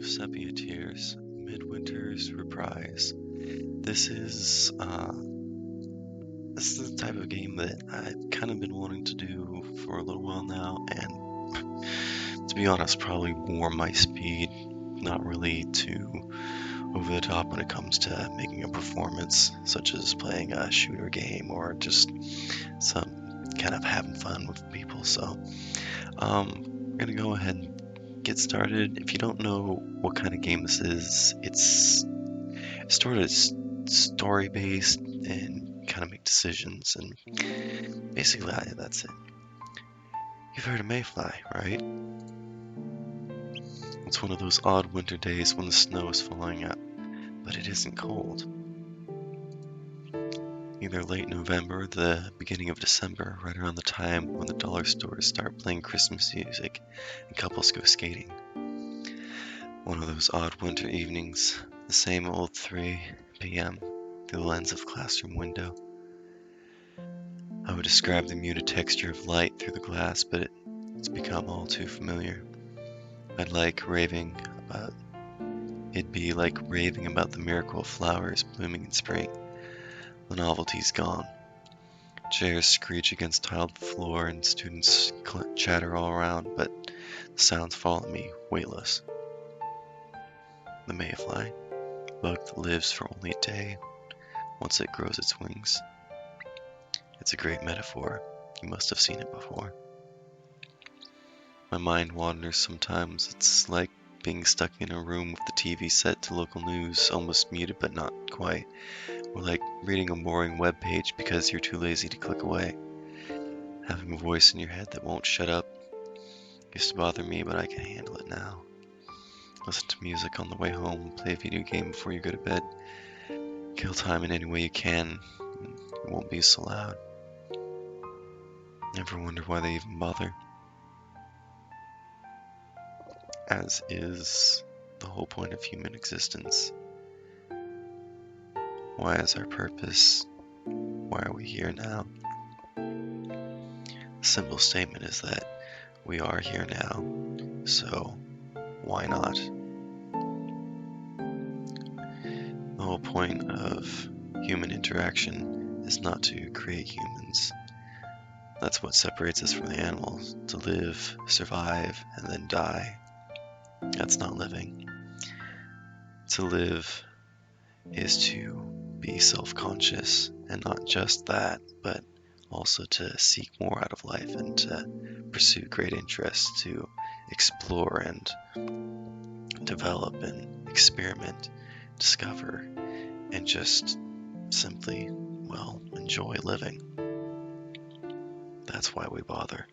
Sepia Tears, Midwinter's Reprise. This is uh, this is the type of game that I've kind of been wanting to do for a little while now, and to be honest, probably warm my speed. Not really too over the top when it comes to making a performance, such as playing a shooter game or just some kind of having fun with people. So, I'm gonna go ahead and get started. If you don't know what kind of game this is, it's sort of story based and kind of make decisions, and basically that's it. You've heard of Mayfly, right? It's one of those odd winter days when the snow is falling out, but it isn't cold. Either late November or the beginning of December, right around the time when the dollar stores start playing Christmas music and couples go skating. One of those odd winter evenings, the same old 3 p.m. through the lens of classroom window. I would describe the muted texture of light through the glass, but it's become all too familiar. It'd be like raving about the miracle of flowers blooming in spring. The novelty's gone. Chairs screech against tiled floor and students chatter all around, but the sounds follow me, weightless. The mayfly, bug that lives for only a day, once it grows its wings. It's a great metaphor. You must have seen it before. My mind wanders sometimes. It's like being stuck in a room with the TV set to local news, almost muted but not quite. Or like reading a boring web page because you're too lazy to click away. Having a voice in your head that won't shut up used to bother me, but I can handle it now. Listen to music on the way home, play a video game before you go to bed. Kill time in any way you can. It won't be so loud. Never wonder why they even bother. As is the whole point of human existence. Why is our purpose? Why are we here now? The simple statement is that we are here now, so why not? The whole point of human interaction is not to create humans. That's what separates us from the animals, to live, survive, and then die. That's not living. To live is to be self-conscious, and not just that, but also to seek more out of life and to pursue great interests, to explore and develop and experiment, discover, and just simply, well, enjoy living. That's why we bother.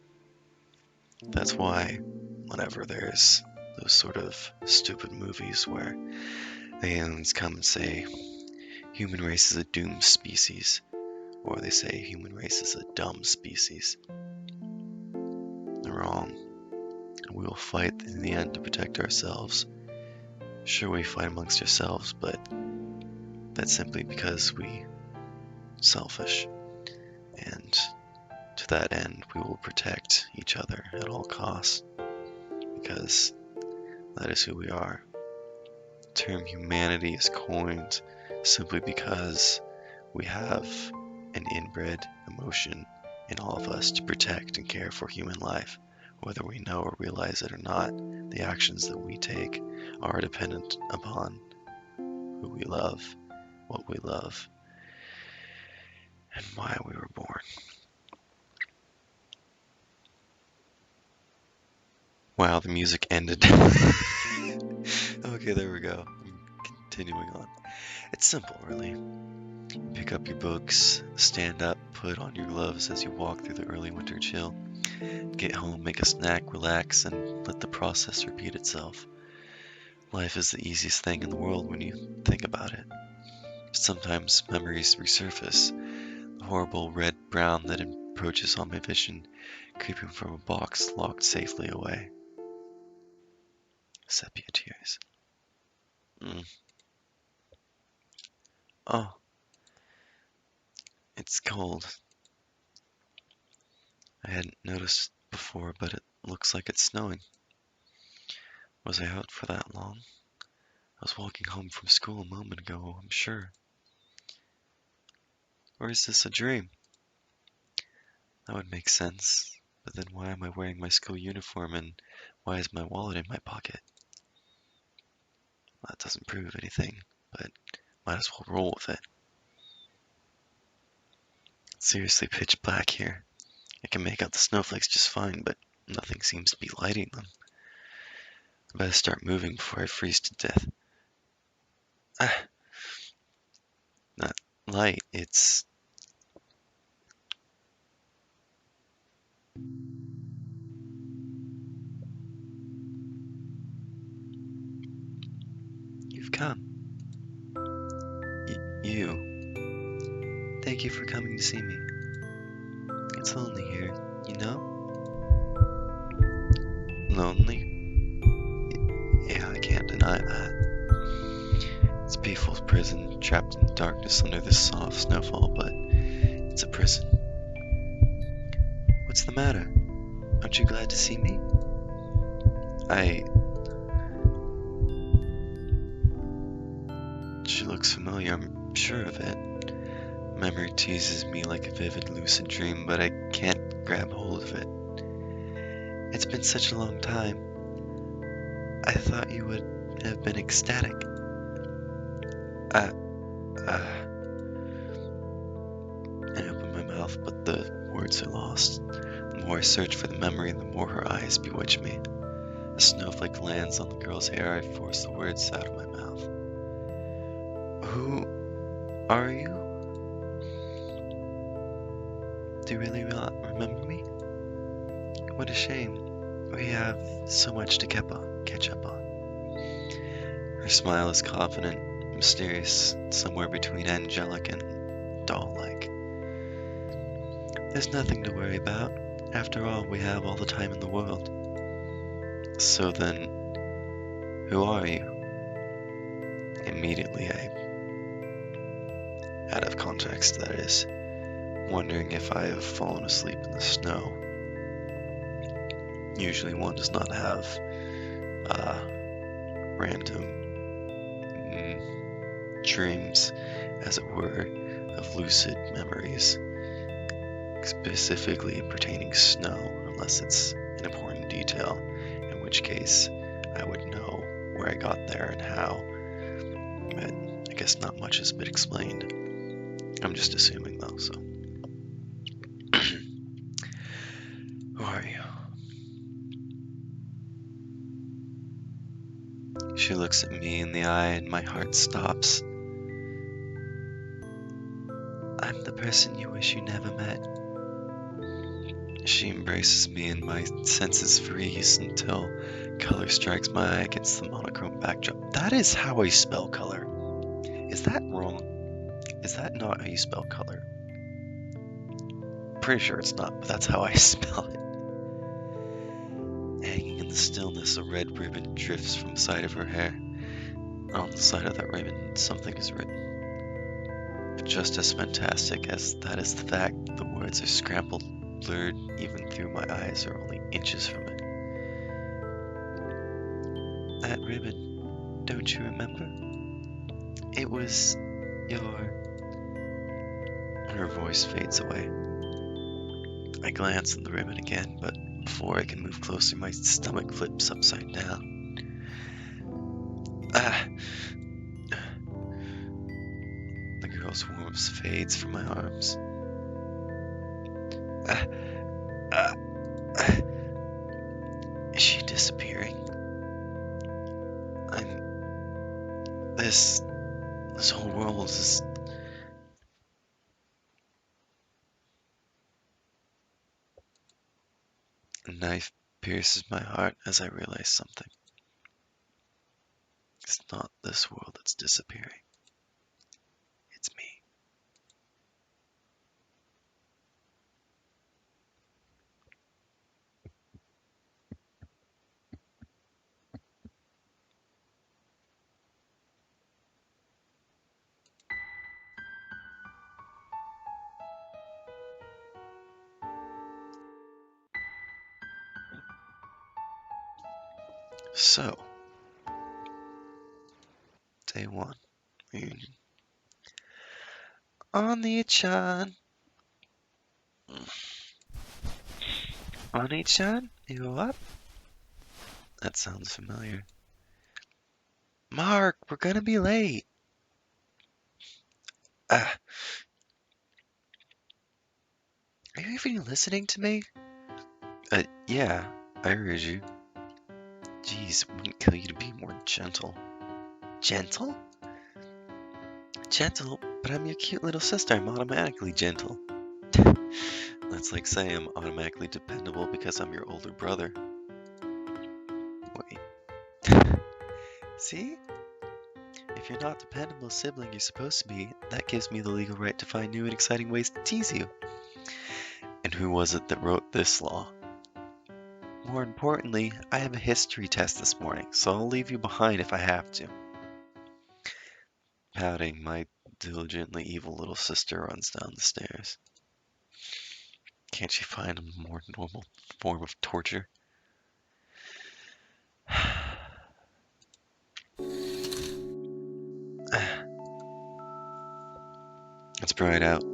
That's why whenever there's those sort of stupid movies where the aliens come and say, human race is a doomed species, or they say human race is a dumb species, they're wrong. We will fight in the end to protect ourselves. Sure, we fight amongst ourselves, but that's simply because we selfish. And to that end, we will protect each other at all costs, because that is who we are. The term humanity is coined simply because we have an inbred emotion in all of us to protect and care for human life. Whether we know or realize it or not, the actions that we take are dependent upon who we love, what we love, and why we were born. Wow, the music ended. Okay, there we go. Continuing on. It's simple, really. Pick up your books, stand up, put on your gloves as you walk through the early winter chill. Get home, make a snack, relax, and let the process repeat itself. Life is the easiest thing in the world when you think about it. Sometimes memories resurface. The horrible red-brown that approaches on my vision, creeping from a box locked safely away. Sepia Tears. Oh, it's cold. I hadn't noticed before, but it looks like it's snowing. Was I out for that long? I was walking home from school a moment ago, I'm sure. Or is this a dream? That would make sense. But then why am I wearing my school uniform and why is my wallet in my pocket? Well, that doesn't prove anything, but might as well roll with it. It's seriously pitch black here. I can make out the snowflakes just fine, but nothing seems to be lighting them. I better start moving before I freeze to death. Ah, not light, it's... You've come. You. Thank you for coming to see me. It's lonely here, you know? Lonely? Yeah, I can't deny that. It's a peaceful prison, trapped in the darkness under this soft snowfall, but it's a prison. What's the matter? Aren't you glad to see me? I... She looks familiar, I'm sure of it. Memory teases me like a vivid, lucid dream, but I can't grab hold of it. It's been such a long time. I thought you would have been ecstatic. Uh, uh... I open my mouth, but the words are lost. The more I search for the memory, the more her eyes bewitch me. A snowflake lands on the girl's hair. I force the words out of my mouth. Who are you? Do you really not remember me? What a shame. We have so much to catch up on. Her smile is confident, mysterious, somewhere between angelic and doll-like. There's nothing to worry about. After all, we have all the time in the world. So then, who are you? Immediately, out of context, that is, wondering if I have fallen asleep in the snow. Usually one does not have random dreams, as it were, of lucid memories, specifically pertaining snow, unless it's an important detail, in which case I would know where I got there and how. But I guess not much has been explained. I'm just assuming though, so. Who are you? She looks at me in the eye and my heart stops. I'm the person you wish you never met. She embraces me and my senses freeze until color strikes my eye against the monochrome backdrop. That is how I spell color. Is that wrong? Is that not how you spell color? Pretty sure it's not, but that's how I spell it. Hanging in the stillness, a red ribbon drifts from the side of her hair. On the side of that ribbon, something is written. But just as fantastic as that is the fact, the words are scrambled, blurred, even through my eyes are only inches from it. That ribbon, don't you remember? It was your... Her voice fades away. I glance at the ribbon again, but before I can move closer, my stomach flips upside down. Ah! The girl's warmth fades from my arms. Ah! Ah! Ah! Is she disappearing? This whole world is... A knife pierces my heart as I realize something. It's not this world that's disappearing. It's me. So, Day 1 reunion. Oni-chan. Oni-chan, you up? That sounds familiar. Mark, we're gonna be late. Ah, are you even listening to me? Yeah, I heard you. Jeez, wouldn't kill you to be more gentle. Gentle? Gentle? But I'm your cute little sister. I'm automatically gentle. That's like saying I'm automatically dependable because I'm your older brother. Wait. See? If you're not the dependable sibling you're supposed to be, that gives me the legal right to find new and exciting ways to tease you. And who was it that wrote this law? More importantly, I have a history test this morning, so I'll leave you behind if I have to. Pouting, my diligently evil little sister runs down the stairs. Can't she find a more normal form of torture? It's bright out,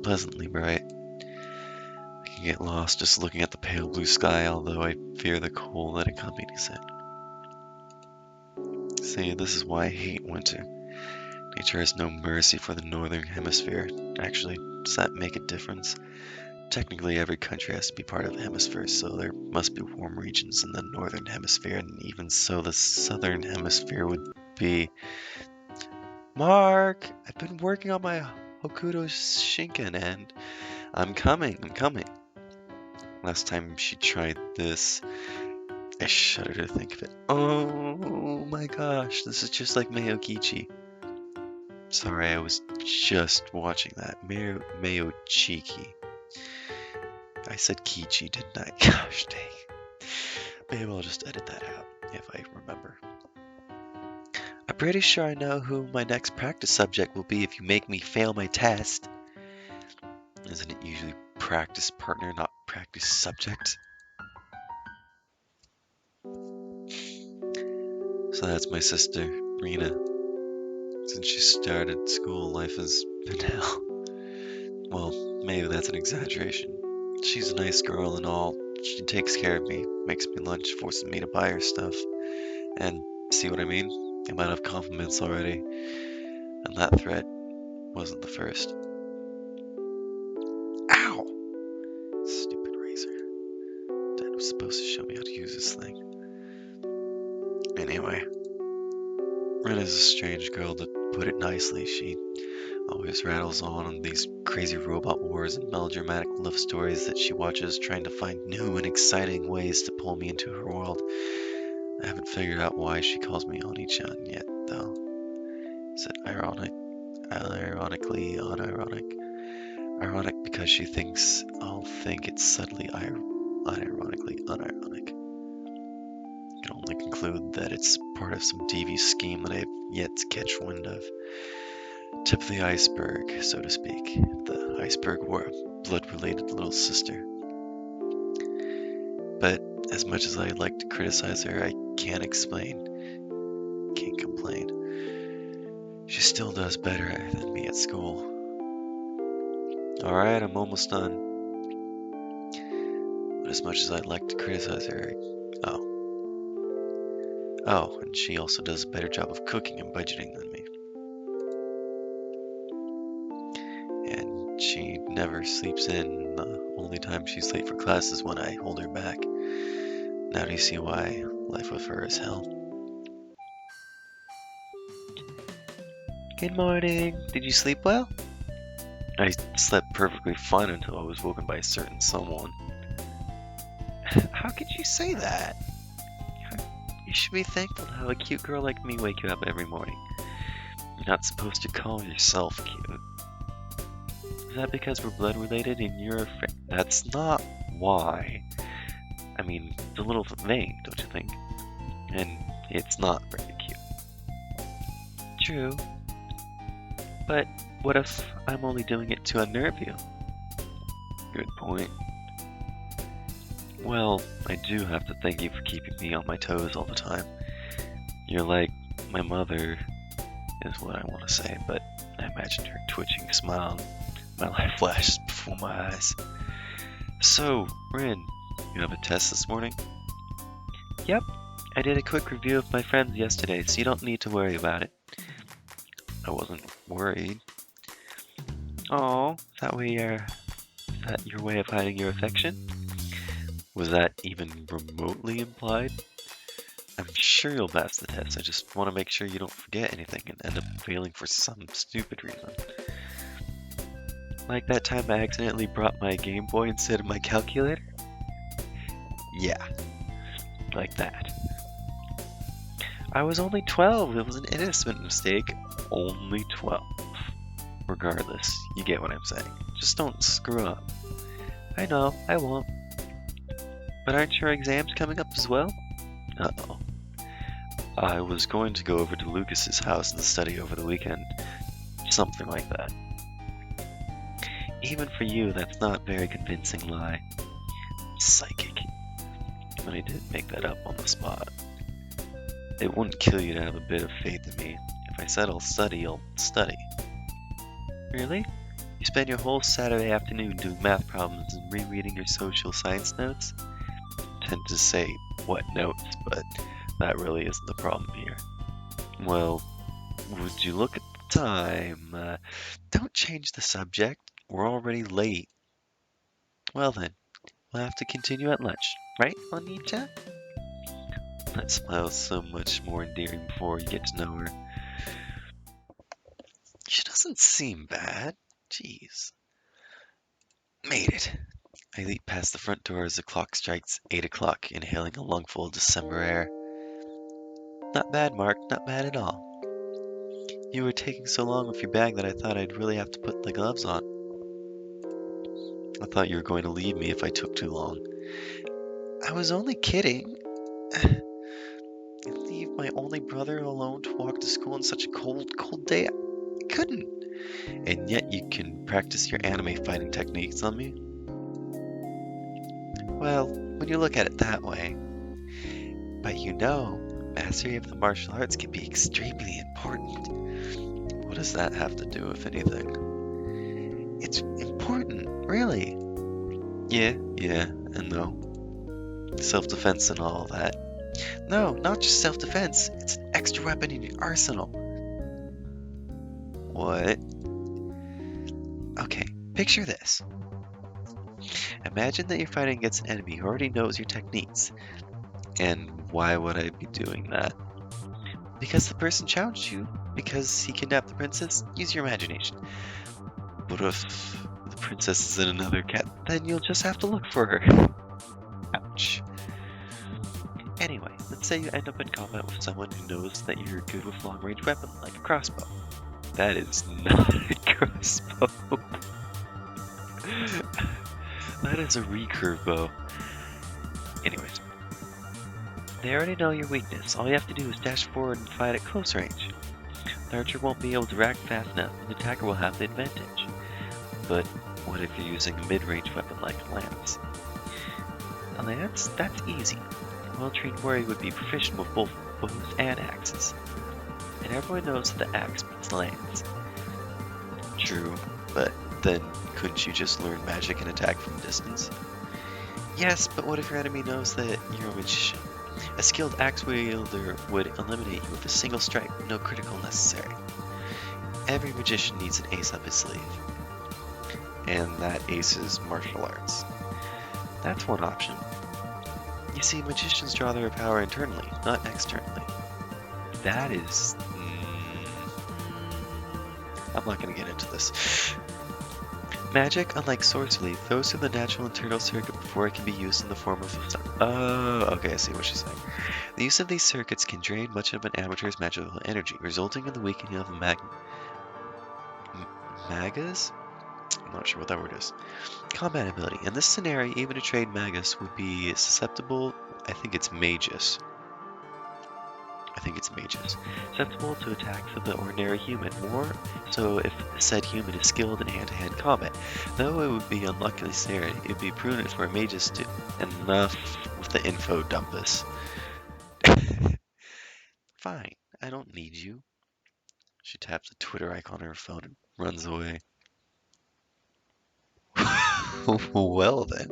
pleasantly bright. I can get lost just looking at the pale blue sky, although I fear the cold that accompanies it. See, this is why I hate winter. Nature has no mercy for the northern hemisphere. Actually, does that make a difference? Technically, every country has to be part of a hemisphere, so there must be warm regions in the northern hemisphere, and even so, the southern hemisphere would be... Mark! I've been working on my Hokuto Shinken, and I'm coming. Last time she tried this, I shudder to think of it. Oh my gosh, this is just like Mayo Kichi. Sorry, I was just watching that. Mayo Chiki. I said Kichi, didn't I? Gosh dang. Maybe I'll just edit that out if I remember. I'm pretty sure I know who my next practice subject will be if you make me fail my test. Isn't it usually practice partner, not practice subject? So that's my sister, Rena. Since she started school, life has been hell. Well, maybe that's an exaggeration. She's a nice girl and all. She takes care of me, makes me lunch, forces me to buy her stuff. And see what I mean? Amount of compliments already. And that threat wasn't the first. Ow! Stupid razor. Dad was supposed to show me how to use this thing. Anyway, Rena's a strange girl, to put it nicely. She always rattles on these crazy robot wars and melodramatic love stories that she watches, trying to find new and exciting ways to pull me into her world. I haven't figured out why she calls me Oni-chan yet, though. Is it ironic? Ironically unironic? Ironic because she thinks I'll think it's subtly unironically unironic. I can only conclude that it's part of some devious scheme that I have yet to catch wind of. Tip of the iceberg, so to speak. If the iceberg were a blood-related little sister. But as much as I like to criticize her, I can't complain. She still does better than me at school. Alright, I'm almost done. But as much as I'd like to criticize her, Oh, and she also does a better job of cooking and budgeting than me. And she never sleeps in. The only time she's late for class is when I hold her back. Now do you see why life with her is hell? Good morning. Did you sleep well? I slept perfectly fine until I was woken by a certain someone. How could you say that? You should be thankful to have a cute girl like me wake you up every morning. You're not supposed to call yourself cute. Is that because we're blood related and you're a friend? That's not why. I mean, it's a little vain, don't you think? And it's not very cute. True. But what if I'm only doing it to unnerve you? Good point. Well, I do have to thank you for keeping me on my toes all the time. You're like my mother, is what I want to say, but I imagined her twitching smile. My life flashed before my eyes. So, Rin, you have a test this morning? Yep, I did a quick review of my friends yesterday, so you don't need to worry about it. I wasn't worried. Oh, is that your way of hiding your affection? Was that even remotely implied? I'm sure you'll pass the test. I just want to make sure you don't forget anything and end up failing for some stupid reason. Like that time I accidentally brought my Game Boy instead of my calculator? Yeah, like that. I was only 12. It was an innocent mistake. Only 12. Regardless, you get what I'm saying. Just don't screw up. I know, I won't. But aren't your exams coming up as well? Uh-oh. I was going to go over to Lucas's house and study over the weekend. Something like that. Even for you, that's not a very convincing lie. Psychic. But I did make that up on the spot. It wouldn't kill you to have a bit of faith in me. If I said I'll study, I'll study. Really? You spend your whole Saturday afternoon doing math problems and rereading your social science notes? I tend to say, what notes, but that really isn't the problem here. Well, would you look at the time? Don't change the subject. We're already late. Well then, we'll have to continue at lunch, right, Juanita? That smile's so much more endearing before you get to know her. She doesn't seem bad. Jeez. Made it. I leap past the front door as the clock strikes 8 o'clock, inhaling a lungful of December air. Not bad, Mark. Not bad at all. You were taking so long with your bag that I thought I'd really have to put the gloves on. I thought you were going to leave me if I took too long. I was only kidding. Leave my only brother alone to walk to school on such a cold, cold day? I couldn't. And yet you can practice your anime fighting techniques on me? Well, when you look at it that way. But you know, mastery of the martial arts can be extremely important. What does that have to do with anything? It's important, really. Yeah, and no. Self-defense and all that. No, not just self-defense. It's an extra weapon in your arsenal. What? Okay, picture this. Imagine that you're fighting against an enemy who already knows your techniques. And why would I be doing that? Because the person challenged you. Because he kidnapped the princess. Use your imagination. What if the princess is in another cat? Then you'll just have to look for her. Ouch. Anyway, let's say you end up in combat with someone who knows that you're good with long-range weapon, like a crossbow. That is not a crossbow. That is a recurve bow. Anyways, they already know your weakness. All you have to do is dash forward and fight at close range. The archer won't be able to react fast enough, and the attacker will have the advantage. But what if you're using a mid-range weapon like a lance? A lance? That's easy. A well-trained warrior would be proficient with both bows and axes. And everyone knows that the axe beats the lance. True, but then couldn't you just learn magic and attack from distance? Yes, but what if your enemy knows that you're a magician? A skilled axe wielder would eliminate you with a single strike, no critical necessary. Every magician needs an ace up his sleeve. And that ace is martial arts. That's one option. You see, magicians draw their power internally, not externally. That is... I'm not going to get into this. Magic, unlike sorcery, goes through the natural internal circuit before it can be used in the form of a... Oh, okay, I see what she's saying. The use of these circuits can drain much of an amateur's magical energy, resulting in the weakening of the magus? I'm not sure what that word is. Combat ability. In this scenario, even a trained magus would be susceptible... I think it's magus. Susceptible to attacks of the ordinary human, more so if said human is skilled in hand-to-hand combat. Though it would be unlucky necessary, it would be prudent for a magus to... Enough with the info dumpus. Fine, I don't need you. She taps the Twitter icon on her phone and runs away. Well then.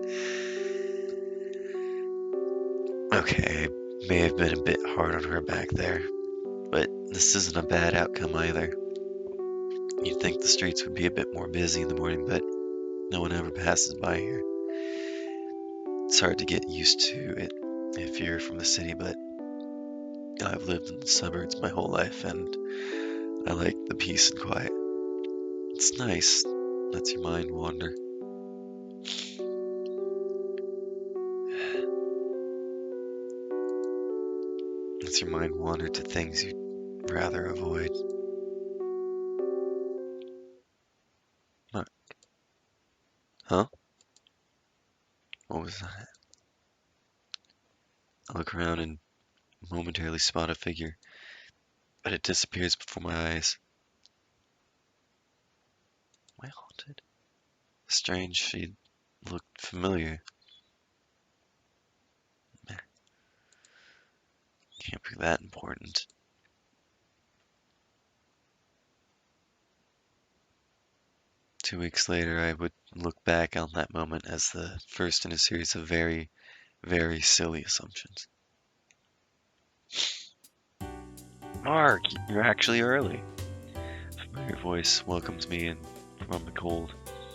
Okay, I may have been a bit hard on her back there, but this isn't a bad outcome either. You'd think the streets would be a bit more busy in the morning, but no one ever passes by here. It's hard to get used to it if you're from the city, but I've lived in the suburbs my whole life, and I like the peace and quiet. It's nice. Lets your mind wander. Lets your mind wander to things you'd rather avoid. What? Huh? What was that? I look around and momentarily spot a figure, but it disappears before my eyes. Am I haunted? Strange, she looked familiar. Meh, can't be that important. 2 weeks later, I would look back on that moment as the first in a series of very, very silly assumptions. Mark, you're actually early. A familiar voice welcomes me in from the cold.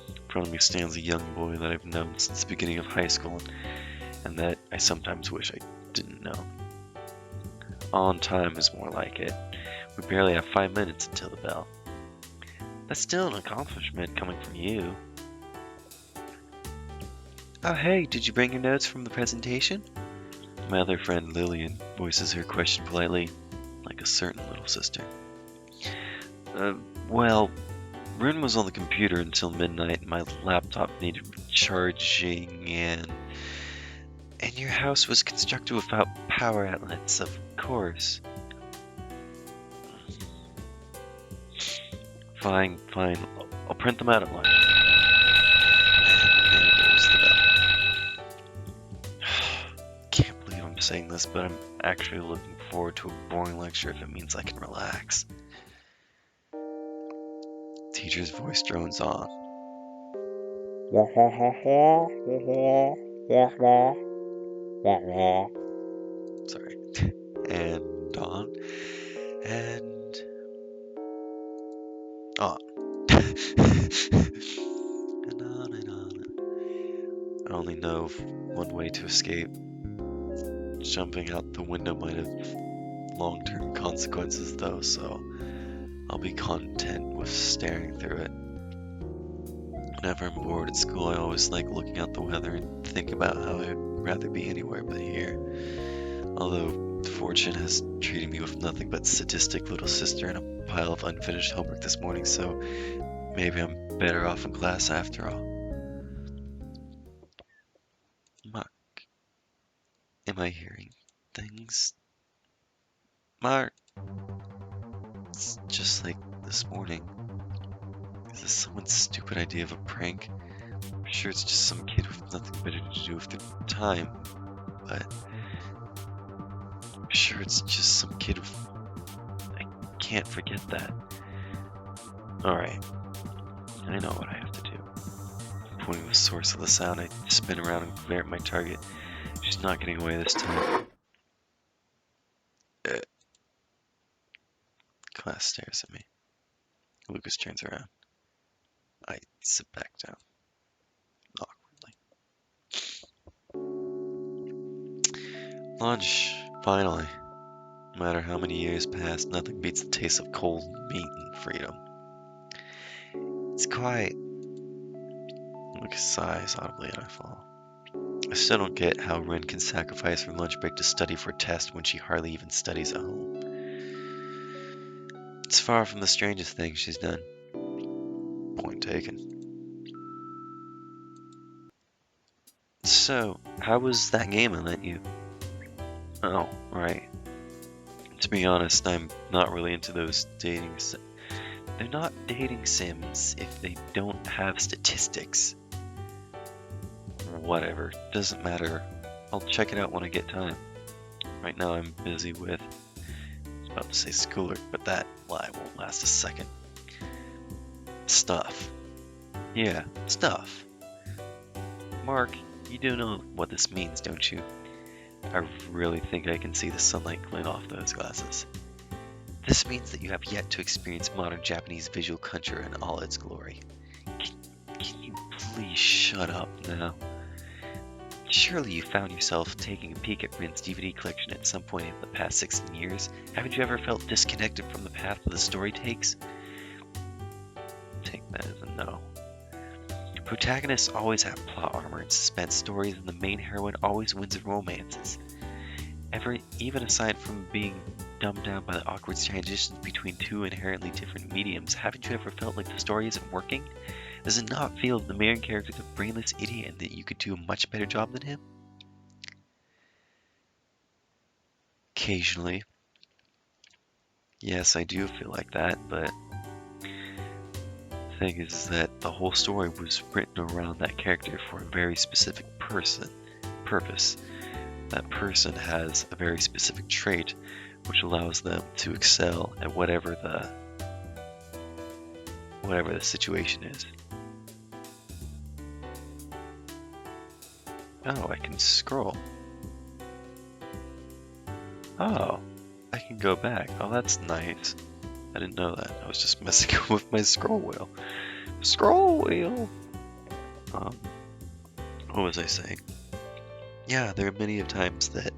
In front of me stands a young boy that I've known since the beginning of high school, and that I sometimes wish I didn't know. On time is more like it. We barely have 5 minutes until the bell. That's still an accomplishment coming from you. Oh hey, did you bring your notes from the presentation? My other friend Lillian voices her question politely, like a certain little sister. Well, Rune was on the computer until midnight and my laptop needed recharging and your house was constructed without power outlets, of course. Fine, I'll print them out at lunch. And there goes the bell. Can't believe I'm saying this, but I'm actually looking forward to a boring lecture if it means I can relax. Teacher's voice drones on. Sorry. And on. And on. And on and on. I only know of one way to escape. Jumping out the window might have long-term consequences though, so I'll be content with staring through it. Whenever I'm bored at school, I always like looking out the weather and think about how I'd rather be anywhere but here. Although fortune has treated me with nothing but sadistic little sister and a pile of unfinished homework this morning, so maybe I'm better off in class after all. Mark, am I hearing things? Mark, it's just like this morning. Is this someone's stupid idea of a prank? I'm sure it's just some kid with nothing better to do with their time, but I'm sure it's just some kid with... I can't forget that. Alright, I know what I have to do. Pointing the source of the sound, I spin around and glare at my target. She's not getting away this time. Class stares at me. Lucas turns around. I sit back down, awkwardly. Lunch, finally. No matter how many years pass, nothing beats the taste of cold meat and freedom. It's quiet. Lucas sighs audibly and I fall. I still don't get how Ren can sacrifice her lunch break to study for a test when she hardly even studies at home. It's far from the strangest thing she's done. Point taken. So, how was that game I lent you? Oh, right. To be honest, I'm not really into those dating sims. They're not dating sims if they don't have statistics. Whatever, doesn't matter. I'll check it out when I get time. Right now I'm busy with about to say schooler, but that lie won't last a second. Stuff. Yeah, stuff. Mark, you do know what this means, don't you? I really think I can see the sunlight glint off those glasses. This means that you have yet to experience modern Japanese visual culture in all its glory. Can you please shut up now? Surely you found yourself taking a peek at Rin's DVD collection at some point in the past 16 years. Haven't you ever felt disconnected from the path that the story takes? Take that as a no. Protagonists always have plot armor and suspense stories, and the main heroine always wins in romances. Even aside from being dumbed down by the awkward transitions between two inherently different mediums, haven't you ever felt like the story isn't working? Does it not feel that the main character is a brainless idiot and that you could do a much better job than him? Occasionally. Yes, I do feel like that, but the thing is that the whole story was written around that character for a very specific purpose. That person has a very specific trait which allows them to excel at whatever the situation is. Oh, I can scroll. Oh, I can go back. Oh, that's nice. I didn't know that. I was just messing with my scroll wheel. Scroll wheel! What was I saying? Yeah, there are many of times that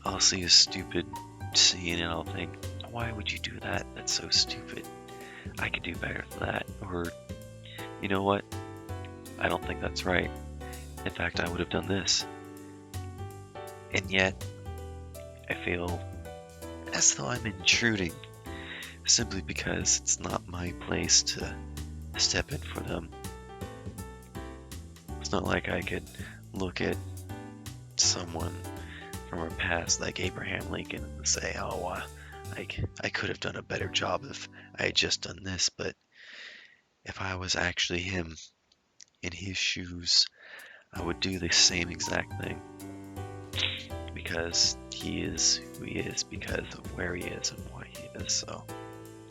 I'll see a stupid scene and I'll think, why would you do that? That's so stupid. I could do better than that. Or, you know what? I don't think that's right. In fact, I would have done this. And yet, I feel as though I'm intruding simply because it's not my place to step in for them. It's not like I could look at someone from our past like Abraham Lincoln and say, oh, I could have done a better job if I had just done this, but if I was actually him in his shoes, I would do the same exact thing. Because he is who he is, because of where he is and why he is. So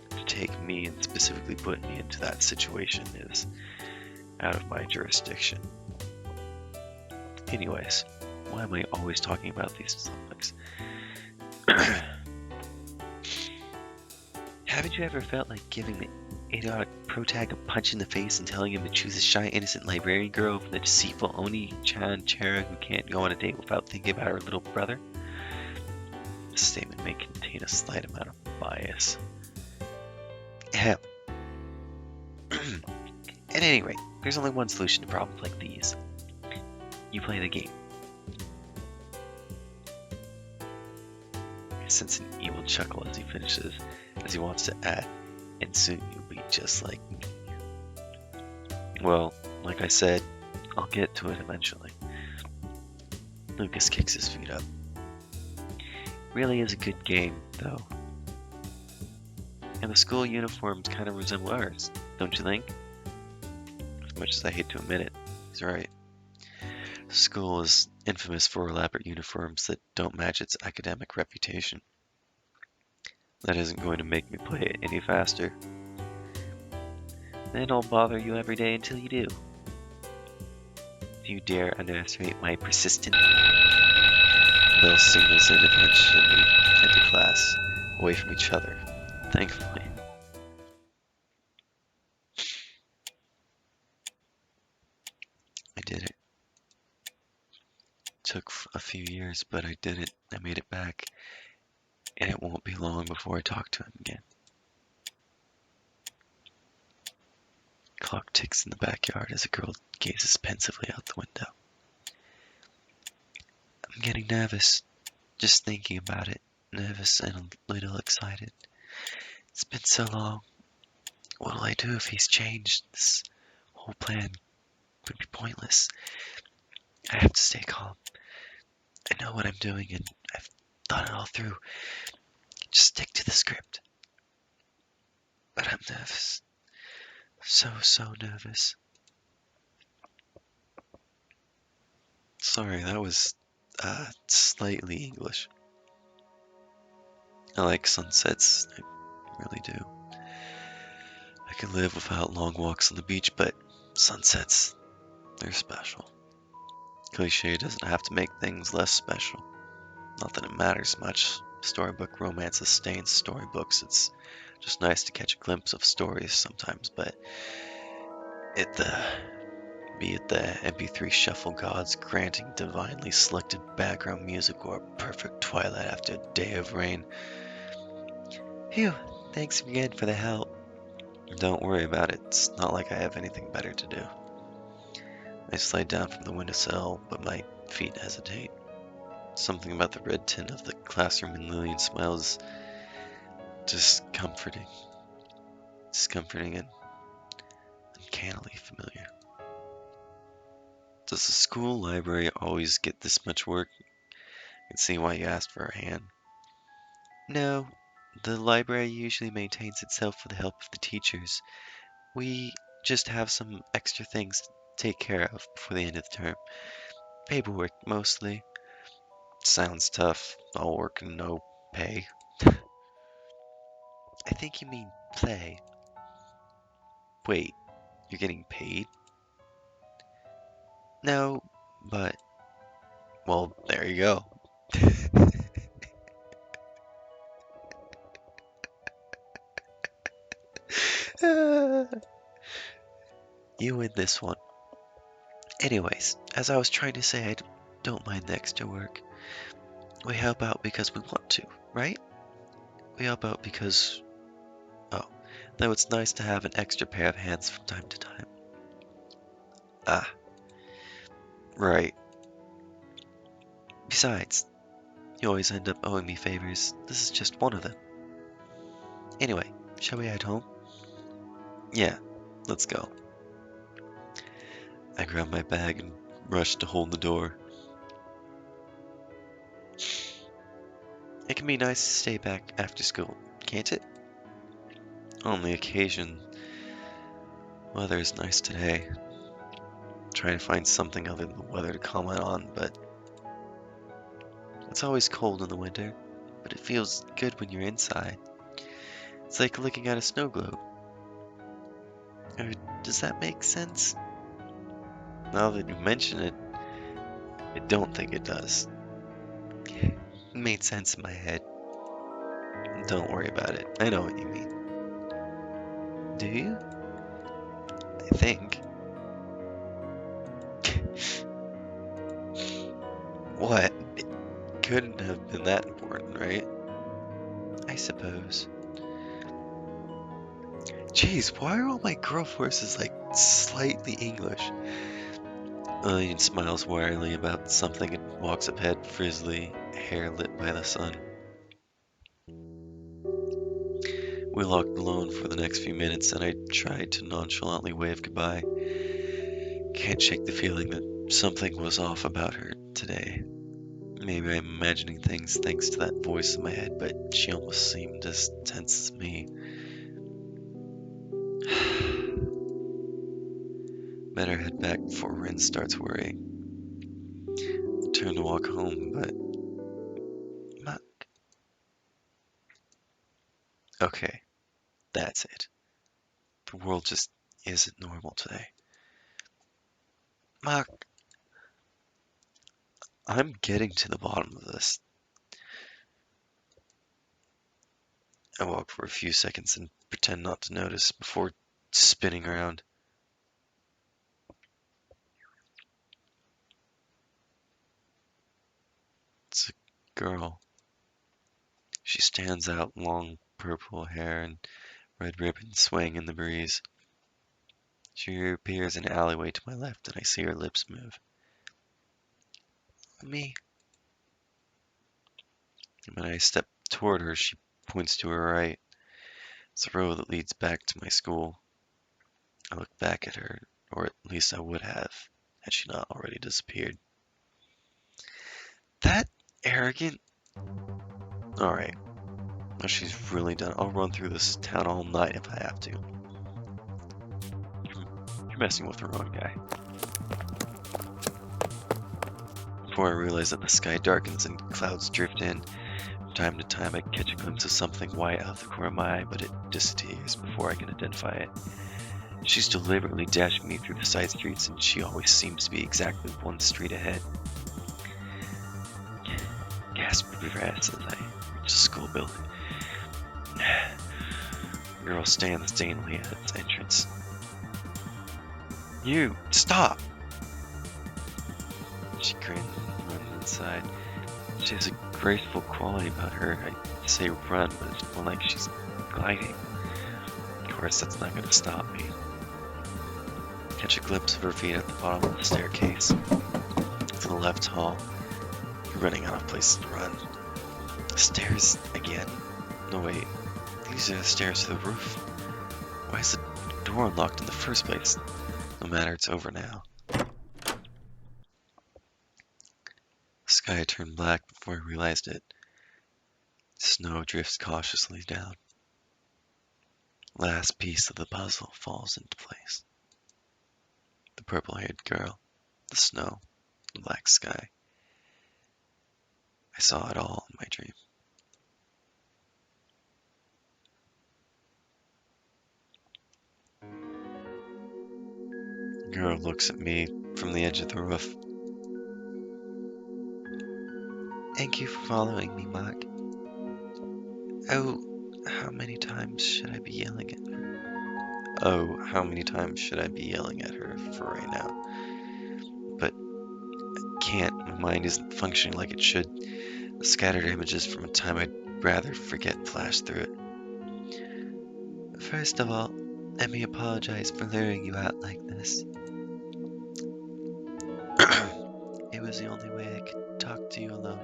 to take me and specifically put me into that situation is out of my jurisdiction. Anyways, why am I always talking about these topics? Haven't you ever felt like giving the idiotic protag a punch in the face and telling him to choose a shy, innocent librarian girl over the deceitful Oni-chan Chera who can't go on a date without thinking about her little brother? This statement may contain a slight amount of bias. At any rate, there's only one solution to problems like these. You play the game. I sense an evil chuckle as he finishes, as he wants to add, and soon you'll be just like me. Well, like I said, I'll get to it eventually. Lucas kicks his feet up. Really is a good game, though. And the school uniforms kind of resemble ours, don't you think? As much as I hate to admit it, he's right. The school is infamous for elaborate uniforms that don't match its academic reputation. That isn't going to make me play it any faster. Then I'll bother you every day until you do. Do you dare underestimate my persistence? Bell signals and eventually head to class, away from each other, thankfully. I did it. Took a few years, but I did it. I made it back, and it won't be long before I talk to him again. Clock ticks in the backyard as a girl gazes pensively out the window. I'm getting nervous, just thinking about it. Nervous and a little excited. It's been so long. What'll I do if he's changed? This whole plan would be pointless. I have to stay calm. I know what I'm doing and I've thought it all through. Just stick to the script. But I'm nervous. So nervous. Sorry, that was slightly English. I like sunsets, I really do. I can live without long walks on the beach, but sunsets, they're special. Cliché doesn't have to make things less special. Not that it matters much. Storybook romances stay in storybooks. It's just nice to catch a glimpse of stories sometimes, but it the be it the MP3 shuffle gods granting divinely selected background music or a perfect twilight after a day of rain. Phew, thanks again for the help. Don't worry about it. It's not like I have anything better to do. I slide down from the windowsill, but my feet hesitate. Something about the red tint of the classroom and Lillian smiles discomforting. Discomforting and uncannily familiar. Does the school library always get this much work? I can see why you asked for a hand. No, the library usually maintains itself with the help of the teachers. We just have some extra things to take care of before the end of the term. Paperwork, mostly. Sounds tough. All work and no pay. I think you mean play. Wait, you're getting paid? No, but, well, there you go. You win this one. Anyways, as I was trying to say, I don't mind the extra work. We help out because we want to, right? We help out because, oh, though it's nice to have an extra pair of hands from time to time. Ah, right. Besides, you always end up owing me favors. This is just one of them. Anyway, shall we head home? Yeah, let's go. I grab my bag and rush to hold the door. It can be nice to stay back after school, can't it? On the occasion, weather is nice today. Trying to find something other than the weather to comment on, but it's always cold in the winter, but it feels good when you're inside. It's like looking at a snow globe. Or does that make sense? Now that you mention it, I don't think it does. It made sense in my head. Don't worry about it. I know what you mean. Do you? I think. What? It couldn't have been that important, right? I suppose. Jeez, why are all my girl voices like slightly English? Lillian smiles wearily about something and walks up ahead, frizzly, hair lit by the sun. We walked alone for the next few minutes, and I tried to nonchalantly wave goodbye. Can't shake the feeling that something was off about her today. Maybe I'm imagining things thanks to that voice in my head, but she almost seemed as tense as me. Better head back before Ren starts worrying. I turn to walk home, but Mark. Okay, that's it. The world just isn't normal today. Mark, I'm getting to the bottom of this. I walk for a few seconds and pretend not to notice before spinning around. It's a girl. She stands out, long purple hair and red ribbon swaying in the breeze. She appears in an alleyway to my left, and I see her lips move. Me. And when I step toward her, she points to her right. It's the road that leads back to my school. I look back at her, or at least I would have, had she not already disappeared. That arrogant? Alright, now she's really done. I'll run through this town all night if I have to. You're messing with the wrong guy. Before I realize that the sky darkens and clouds drift in, from time to time, I catch a glimpse of something white out of the corner of my eye, but it disappears before I can identify it. She's deliberately dashing me through the side streets, and she always seems to be exactly one street ahead. Gasp of breath as I reach the school building. The girl stands daintily at its entrance. You, stop! She grins and runs inside. She has a graceful quality about her. I'd say run, but it's more like she's gliding. Of course, that's not going to stop me. Catch a glimpse of her feet at the bottom of the staircase. To the left hall. Running out of places to run. Stairs again? No, wait. These are the stairs to the roof. Why is the door unlocked in the first place? No matter, it's over now. The sky turned black before I realized it. Snow drifts cautiously down. Last piece of the puzzle falls into place. The purple-haired girl, the snow, the black sky. I saw it all in my dream. The girl looks at me from the edge of the roof. Thank you for following me, Mark. Oh, how many times should I be yelling at her? Oh, how many times should I be yelling at her for right now? But I can't. My mind isn't functioning like it should. The scattered images from a time I'd rather forget flash through it. First of all, let me apologize for luring you out like this. It was the only way I could talk to you alone.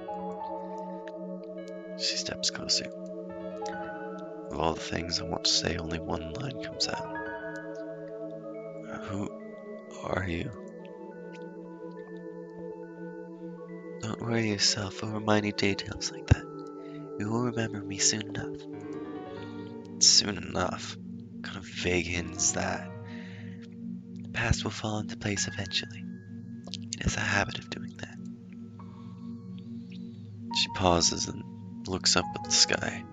She steps closer. Of all the things I want to say, only one line comes out. Who are you? Don't worry yourself over minor details like that. You will remember me soon enough. Soon enough? What kind of vague hint is that? The past will fall into place eventually. It has a habit of doing that. She pauses and looks up at the sky.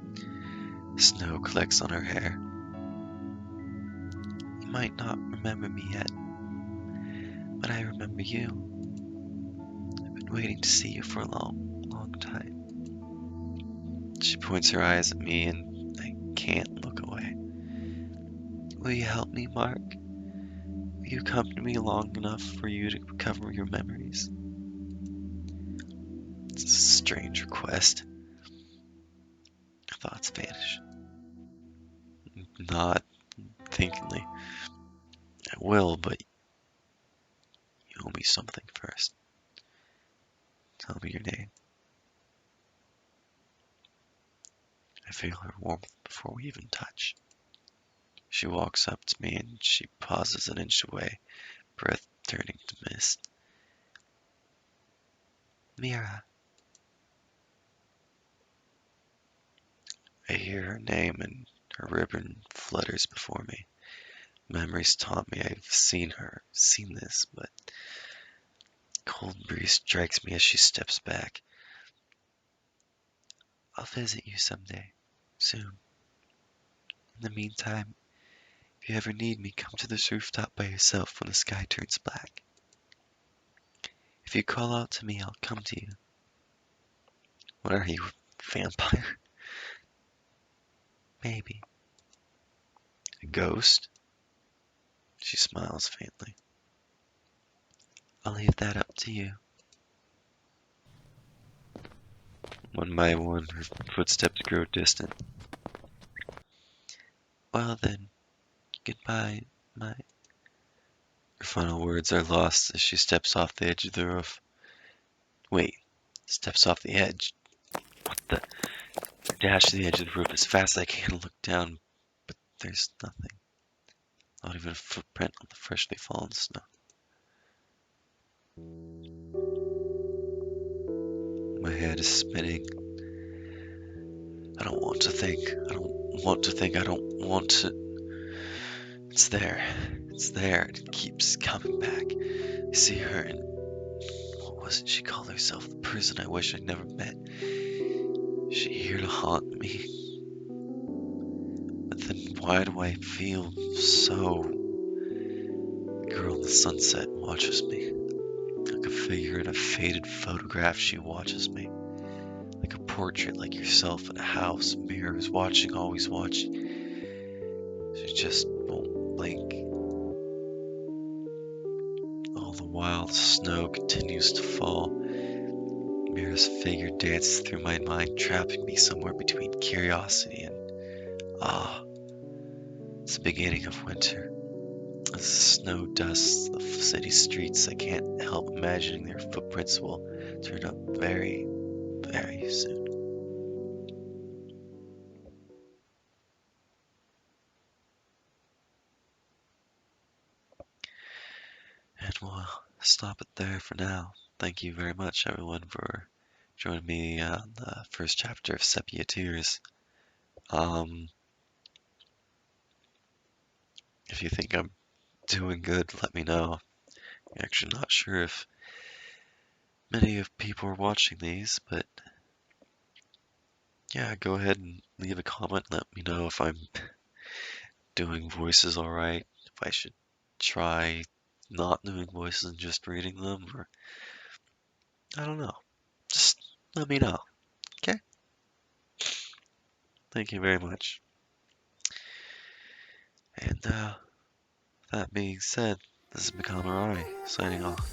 Snow collects on her hair. You might not remember me yet, but I remember you. I've been waiting to see you for a long, long time. She points her eyes at me and I can't look away. Will you help me, Mark? Will you accompany me long enough for you to recover your memories? It's a strange request. Thoughts vanish. Nod thinkingly. I will, but you owe me something first. Tell me your name. I feel her warmth before we even touch. She walks up to me and she pauses an inch away, breath turning to mist. Mira. I hear her name and her ribbon flutters before me. Memories taught me I've seen this, but cold breeze strikes me as she steps back. I'll visit you someday, soon. In the meantime, if you ever need me, come to this rooftop by yourself when the sky turns black. If you call out to me, I'll come to you. What are you, vampire? Maybe. A ghost? She smiles faintly. I'll leave that up to you. One by one, her footsteps grow distant. Well then, goodbye, my... Her final words are lost as she steps off the edge of the roof. Wait, steps off the edge. What the? I dash to the edge of the roof as fast as I can, look down, but there's nothing. Not even a footprint on the freshly fallen snow. My head is spinning. I don't want to think. I don't want to think. I don't want to. It's there. It's there. It keeps coming back. I see her in. What was it she called herself? The person I wish I'd never met. Is she here to haunt me? But then why do I feel so... The girl in the sunset watches me. Like a figure in a faded photograph, she watches me. Like a portrait, like yourself in a house, mirrors, watching, always watching. She just won't blink. All the while, the snow continues to fall. Mira's figure dances through my mind, trapping me somewhere between curiosity and awe. It's the beginning of winter. As the snow dusts the city streets, I can't help imagining their footprints will turn up very, very soon. And we'll stop it there for now. Thank you very much, everyone, for joining me on the first chapter of Sepia Tears. If you think I'm doing good, let me know. I'm actually not sure if many of people are watching these, but yeah, go ahead and leave a comment. Let me know if I'm doing voices alright, if I should try not doing voices and just reading them, or I don't know. Just let me know, okay? Thank you very much. And that being said, this is Mikamarari signing off.